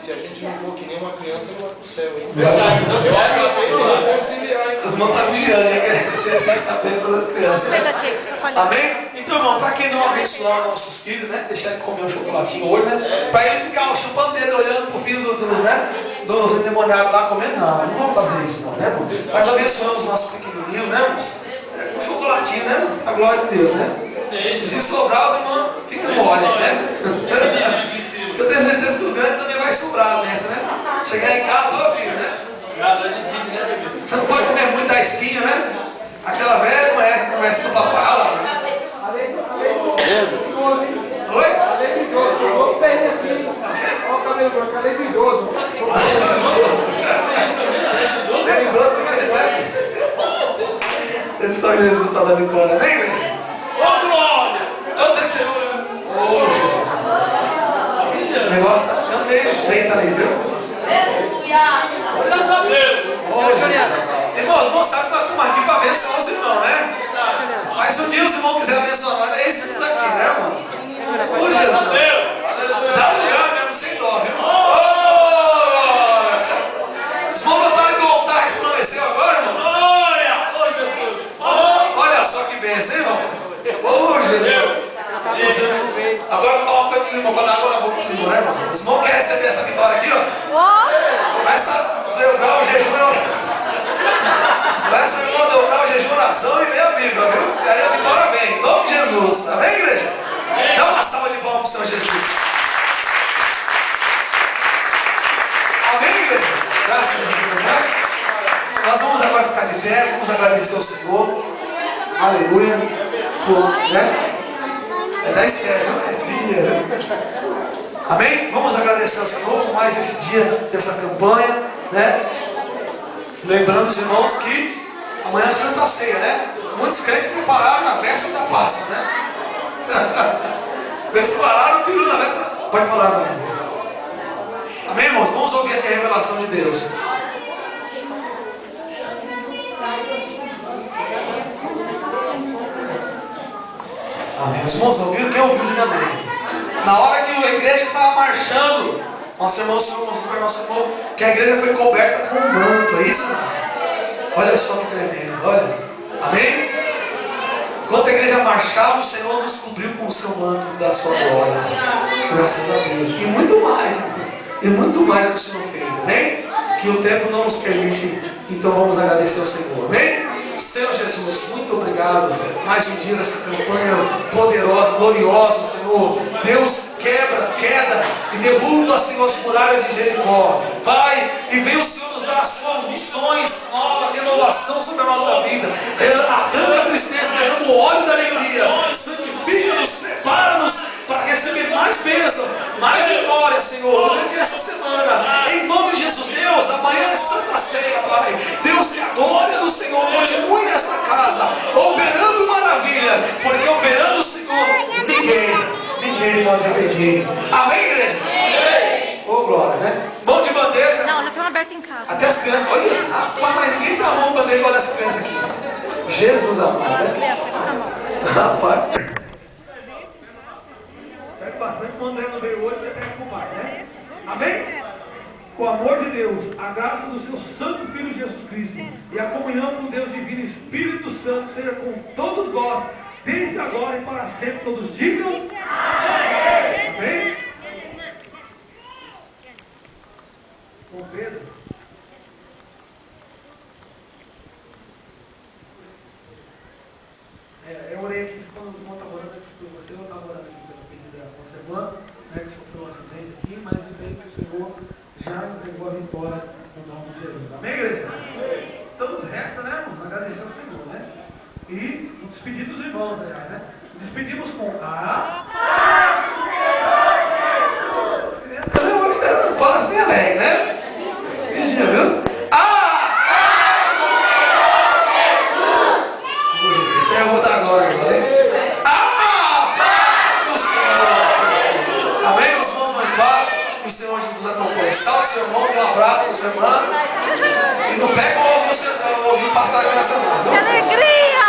se a gente não for que nem uma criança, não vai pro céu, hein? Verdade. Eu acho que conciliar, hein? Os irmãos estão vigiando, já que você está vendo todas as crianças. Amém? Então, irmão, para quem não abençoar os nossos filhos, né? Deixar ele comer um chocolatinho hoje, né? Para ele ficar chupando dele, olhando pro filho dos endemoniados lá comendo, não vamos fazer isso, não, né, irmão? Mas abençoamos os nossos pequenininhos, né, irmãos? Um chocolatinho, né? A glória de Deus, né? E se sobrar, os irmãos ficam mole, né? Porque eu tenho certeza que os grandes também vai sobrar nessa, né? Chegar em casa, ó filho, né? Você não pode comer muito da espinha, né? Aquela velha conversa do papai, olha lá. Oi? Além de idoso, chegou o pé aqui. Olha o cabelo branco, além de idoso. Além de idoso, também recebe. Ele só Jesus está da vitória, amém, igreja? Ô, glória! Todos receberam. Ô, Jesus. O negócio está ficando meio estreito ali, viu? Graças a Deus! Ô, Juliana. Irmãos, vão saber que nós estamos aqui para abençoar os irmãos, né? Mas se um dia os irmãos quiserem abençoar nós, é isso aqui, né, irmãos? Ô, Jesus. Dá lugar mesmo, sem dó, viu? Os irmãos notaram que o altar resplandeceu agora, irmão? Glória! Ô, Jesus! Olha só que bênção, irmão. Ô, Jesus. Agora eu vou falar uma coisa para os irmãos, para dar água na boca dos irmãos, né, irmão? Os irmãos querem receber essa vitória aqui, ó. Começa a dobrar o jejum e a oração. Começa a dobrar o jejum e a oração e ler a Bíblia, viu? E aí a vitória vem, em nome de Jesus. Amém, igreja? Dá uma salva de palmas para o Senhor Jesus. Amém, igreja? Graças a Deus, né? Nós vamos agora ficar de pé, vamos agradecer ao Senhor. Aleluia. Né? É da Esther, viu? É de dinheiro, né? Amém? Vamos agradecer ao Senhor por mais esse dia, dessa campanha, né? Lembrando os irmãos que amanhã é Santa Ceia, né? Muitos crentes prepararam na véspera da Páscoa, né? Eles prepararam o peru na véspera. Pode falar, meu irmão. Amém, irmãos? Vamos ouvir aqui a revelação de Deus. Amém. Os irmãos ouviram? Quem ouviu, diga amém. Na hora que a igreja estava marchando, nosso irmão que a igreja foi coberta com um manto, é isso? Olha só que tremendo, olha. Amém? Enquanto a igreja marchava, o Senhor nos cobriu com o seu manto da sua glória. Graças a Deus. E muito mais, e muito mais que o Senhor fez, amém? Que o tempo não nos permite, então vamos agradecer ao Senhor, amém? Senhor Jesus, muito obrigado. Mais um dia nessa campanha poderosa, gloriosa, Senhor. Deus queda e derruba, Senhor, as muralhas de Jericó. Pai, e vem o Senhor nos dar as suas unções novas, renovação sobre a nossa vida. Arranca a tristeza, derrama o óleo da alegria. Santifica-nos, prepara-nos para receber mais bênção, mais vitória, Senhor, durante essa semana. Em nome de Jesus, Deus, amanhã é Santa Ceia, Pai. Deus, que a glória do Senhor continue nesta casa, operando maravilha, porque operando o Senhor, ninguém pode impedir. Amém, igreja? Amém. Ô, glória, né? Mão de bandeja. Não, já estão abertos em casa. Até as crianças, olha, rapaz, mas ninguém tem a mão de bandeja igual dessa criança aqui. Jesus amado, As né? crianças com a mão. Rapaz. Pega bastante, quando o André não veio hoje, você pega com o pai, né? Amém? Com o amor de Deus, a graça do seu Santo Filho Jesus Cristo e a comunhão com Deus Divino Espírito Santo seja com todos nós, desde agora e para sempre. Todos digam amém. Amém? Com Pedro. Eu orei aqui quando o irmão estava orando aqui por você, eu estava orando aqui pela pedida uma semana, né, que sofreu um acidente aqui, mas eu creio que o Senhor já entregou a vitória no nome de Jesus. Amém, igreja? Então nos resta, né, irmãos, agradecer ao Senhor, né? E despedir dos irmãos, aliás, né? Despedimos com a Palas bem alegre, né? Vigia, viu? Eu vou dar agora, hein? Paz do Senhor Jesus. Amém? Os irmãos vão em paz. O Senhor nos acompanha. Salve o seu irmão, dê um abraço para sua irmã. E não pega o ovo do seu, o ovo do pastor da criança, não. Que alegria!